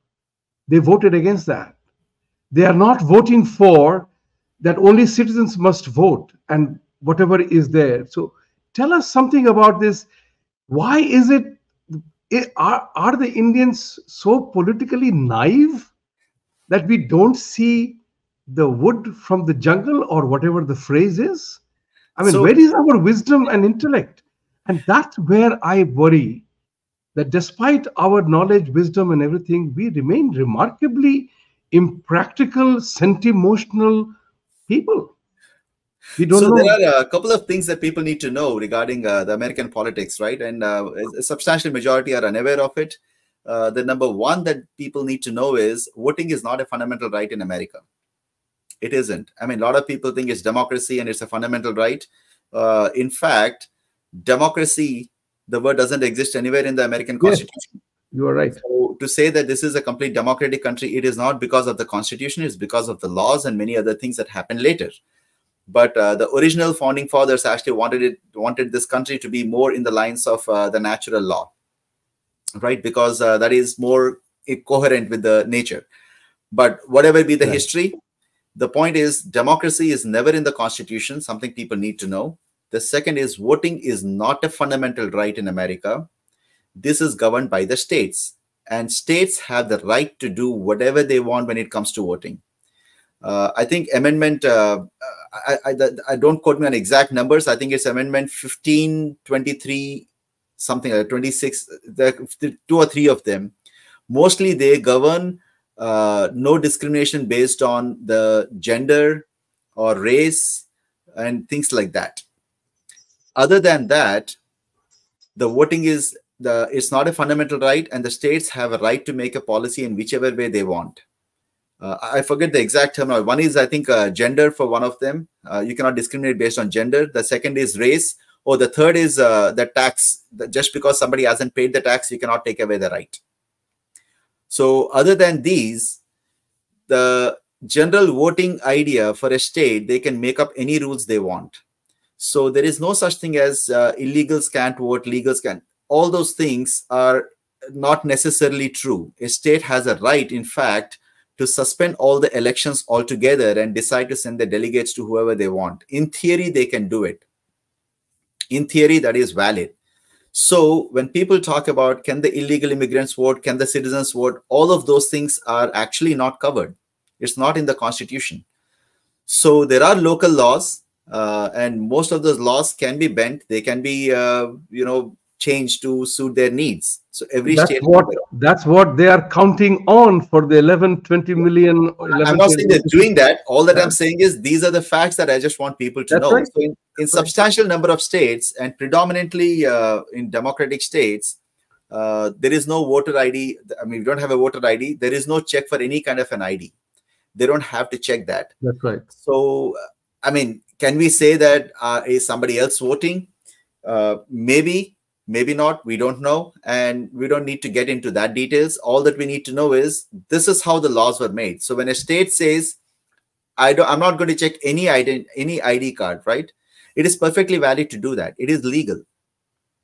A: They voted against that. They are not voting for that only citizens must vote and whatever is there. So tell us something about this. Why is it, are the Indians so politically naive that we don't see the wood from the jungle, or whatever the phrase is? I mean, where is our wisdom and intellect? And that's where I worry, that despite our knowledge, wisdom, and everything, we remain remarkably impractical, sentimental people. We don't know.
B: There are a couple of things that people need to know regarding the American politics, right? And a substantial majority are unaware of it. The number one that people need to know is voting is not a fundamental right in America. It isn't. I mean, a lot of people think it's democracy and it's a fundamental right. In fact, democracy, the word doesn't exist anywhere in the American Constitution.
A: You are right.
B: So to say that this is a complete democratic country, it is not because of the Constitution, it's because of the laws and many other things that happened later. But the original founding fathers actually wanted this country to be more in the lines of the natural law, right? Because that is more coherent with the nature. But whatever be the history, the point is democracy is never in the Constitution, something people need to know. The second is voting is not a fundamental right in America. This is governed by the states, and states have the right to do whatever they want when it comes to voting. I think amendment, I don't quote me on exact numbers. I think it's amendment 1523, something like 26, the 2 or 3 of them. Mostly they govern no discrimination based on the gender or race and things like that. Other than that, the voting is it's not a fundamental right, and the states have a right to make a policy in whichever way they want. I forget the exact term. One is, I think, gender for one of them. You cannot discriminate based on gender. The second is race. Or the third is the tax. Just because somebody hasn't paid the tax, you cannot take away the right. So other than these, the general voting idea for a state, they can make up any rules they want. So there is no such thing as illegals can't vote, legals can't. All those things are not necessarily true. A state has a right, in fact, to suspend all the elections altogether and decide to send the delegates to whoever they want. In theory, they can do it. In theory, that is valid. So when people talk about can the illegal immigrants vote, can the citizens vote, all of those things are actually not covered. It's not in the Constitution. So there are local laws, and most of those laws can be bent. They can be, changed to suit their needs. So every state.
A: That's what they are counting on for the 20 million.
B: I'm not saying they're doing that. All that I'm saying is these are the facts that I just want people to know.
A: Right.
B: So in substantial number of states, and predominantly in democratic states, there is no voter ID. I mean, we don't have a voter ID. There is no check for any kind of an ID. They don't have to check that.
A: That's right.
B: So, I mean, can we say that is somebody else voting? Maybe. Maybe not, we don't know, and we don't need to get into that details. All that we need to know is this is how the laws were made. So when a state says, I'm not going to check any ID card, right? It is perfectly valid to do that. It is legal.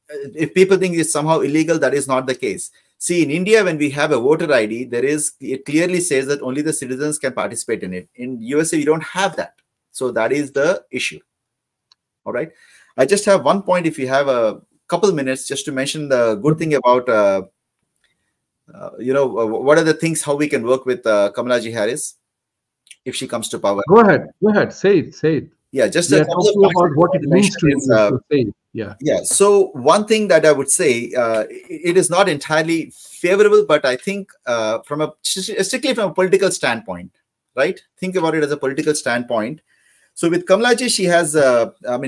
B: If people think it's somehow illegal, that is not the case. See, in India, when we have a voter ID, it clearly says that only the citizens can participate in it. In USA, we don't have that. So that is the issue. All right. I just have one point, if you have a couple minutes, just to mention the good thing about, what are the things, how we can work with Kamala Ji Harris if she comes to power.
A: Go ahead. Say it.
B: Yeah, just
A: We
B: a
A: are
B: couple of
A: talking
B: points
A: about what it means to
B: is,
A: India. So say it. Yeah.
B: Yeah. So one thing that I would say, it is not entirely favorable, but I think strictly from a political standpoint, right? Think about it as a political standpoint. So with Kamala Ji, she has,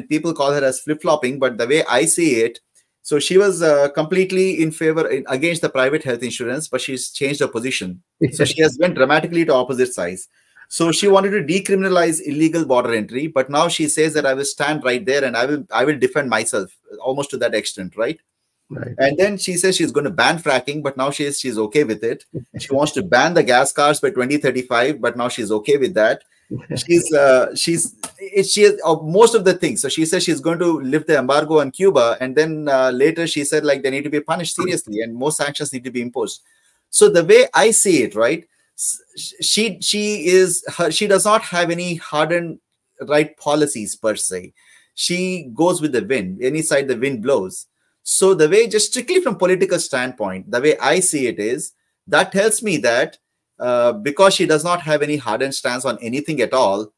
B: people call her as flip-flopping, but the way I see it, so she was completely against the private health insurance, but she's changed her position. Yes. So she has went dramatically to opposite sides. So she wanted to decriminalize illegal border entry, but now she says that I will stand right there and I will defend myself, almost to that extent, right?
A: Right.
B: And then she says she's going to ban fracking, but now she's okay with it. She wants to ban the gas cars by 2035, but now she's okay with that. She has most of the things. So she says she's going to lift the embargo on Cuba, and then later she said like they need to be punished seriously and more sanctions need to be imposed. So the way I see it, right, she does not have any hardened right policies per se. She goes with the wind, any side the wind blows. So the way, just strictly from political standpoint, the way I see it is, that tells me that because she does not have any hardened stance on anything at all,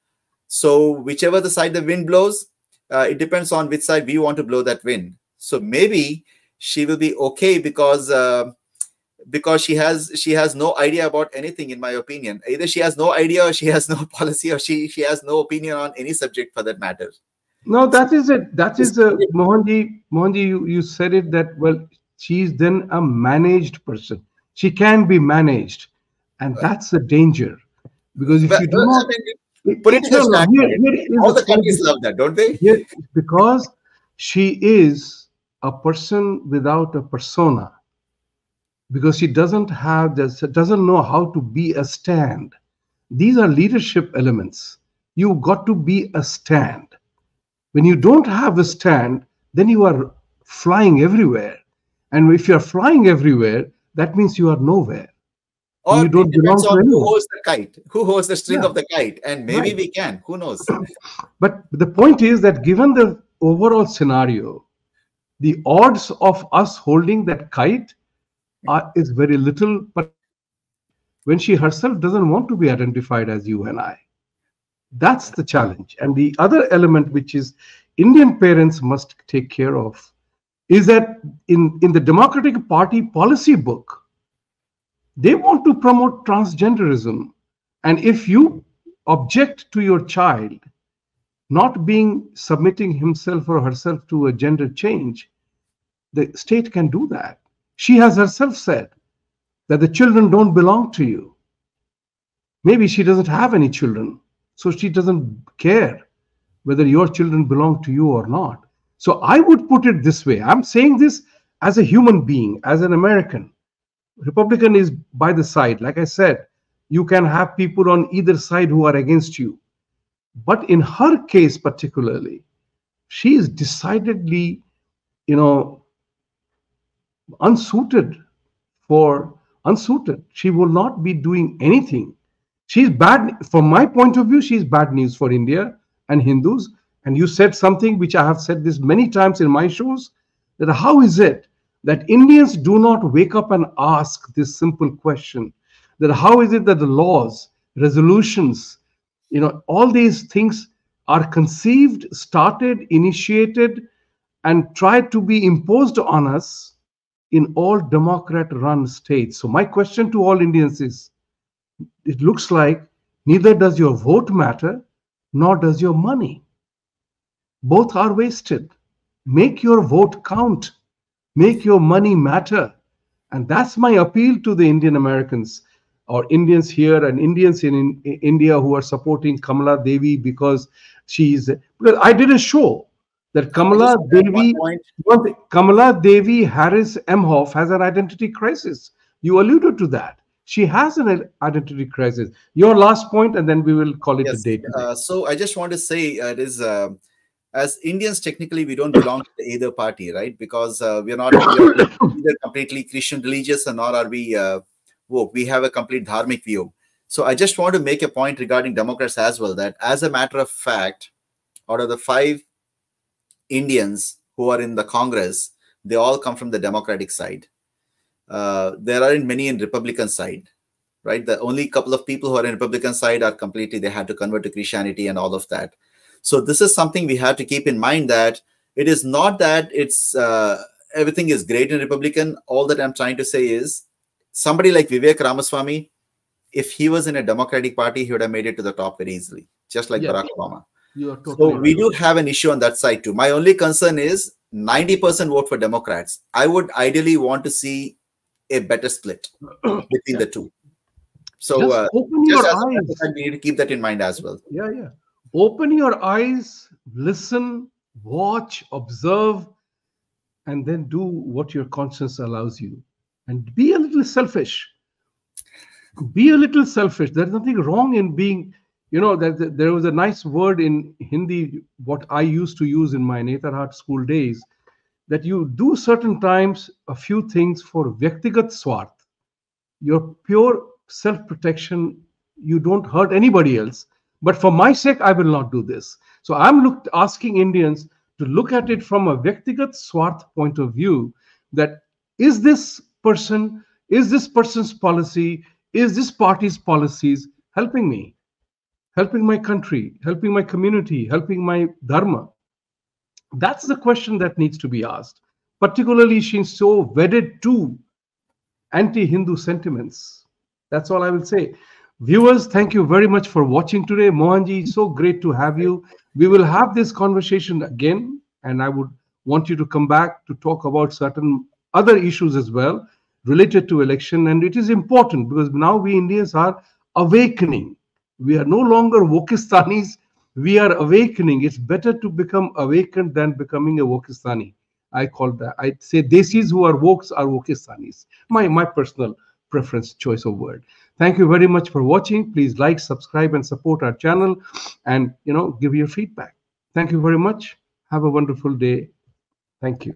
B: so whichever the side the wind blows, it depends on which side we want to blow that wind. So maybe she will be okay because she has no idea about anything, in my opinion. Either she has no idea or she has no policy, or she has no opinion on any subject for that matter.
A: No, that is it. That is Mohanji, you said it that, well, she's then a managed person. She can be managed. And that's the danger. Because if you do not...
B: Political standpoint, all the countries love that, don't they?
A: Because she is a person without a persona. Because she doesn't know how to be a stand. These are leadership elements. You've got to be a stand. When you don't have a stand, then you are flying everywhere. And if you're flying everywhere, that means you are nowhere.
B: Or you don't belong to anyone. Who holds the kite? Who holds the string of the kite? And maybe we can. Who knows?
A: But the point is that given the overall scenario, the odds of us holding that kite is very little, but when she herself doesn't want to be identified as you and I. That's the challenge. And the other element, which is Indian parents must take care of, is that in the Democratic Party policy book, they want to promote transgenderism. And if you object to your child not submitting himself or herself to a gender change, the state can do that. She has herself said that the children don't belong to you. Maybe she doesn't have any children, so she doesn't care whether your children belong to you or not. So I would put it this way. I'm saying this as a human being, as an American. Republican is by the side. Like I said, you can have people on either side who are against you. But in her case particularly, she is decidedly, unsuited. She will not be doing anything. She's bad, from my point of view, she's bad news for India and Hindus. And you said something which I have said this many times in my shows, that how is it that Indians do not wake up and ask this simple question, that how is it that the laws, resolutions, all these things are conceived, started, initiated, and tried to be imposed on us in all Democrat-run states. So my question to all Indians is, it looks like neither does your vote matter, nor does your money. Both are wasted. Make your vote count. Make your money matter. And that's my appeal to the Indian Americans, or Indians here and Indians in India who are supporting Kamala Devi because because I did a show that Kamala Devi Harris Emhoff has an identity crisis. You alluded to that. She has an identity crisis. Your last point, and then we will call it a day.
B: So I just want to say it is, as Indians, technically, we don't belong to either party, right? Because we are either completely Christian religious, or nor are we woke. We have a complete dharmic view. So I just want to make a point regarding Democrats as well, that as a matter of fact, out of the 5 Indians who are in the Congress, they all come from the Democratic side. There aren't many in Republican side, right? The only couple of people who are in Republican side are completely, they had to convert to Christianity and all of that. So this is something we have to keep in mind, that it is not that it's everything is great in Republican. All that I'm trying to say is, somebody like Vivek Ramaswamy, if he was in a Democratic party, he would have made it to the top very easily, just like Barack Obama.
A: You are totally
B: So
A: right.
B: we do have an issue on that side too. My only concern is 90% vote for Democrats. I would ideally want to see a better split between the two. So
A: just open your eyes.
B: We need to keep that in mind as well.
A: Yeah. Open your eyes, listen, watch, observe, and then do what your conscience allows you. And be a little selfish. Be a little selfish. There's nothing wrong in being, there was a nice word in Hindi, what I used to use in my Netarhat school days, that you do certain times a few things for Vyaktigat Swarth, your pure self-protection. You don't hurt anybody else. But for my sake, I will not do this. So I'm asking Indians to look at it from a Vyaktigat Swarth point of view, that is this person's policy, is this party's policies helping me, helping my country, helping my community, helping my dharma? That's the question that needs to be asked, particularly she's so wedded to anti-Hindu sentiments. That's all I will say. Viewers, thank you very much for watching today. Mohanji, so great to have you. We will have this conversation again, and I would want you to come back to talk about certain other issues as well related to election. And it is important because now we Indians are awakening. We are no longer Wokistanis. We are awakening. It's better to become awakened than becoming a Wokistani. I call that. I say Desis who are wokes are Wokistanis. My personal preference, choice of word. Thank you very much for watching. Please like, subscribe, and support our channel, and give your feedback. Thank you very much. Have a wonderful day. Thank you.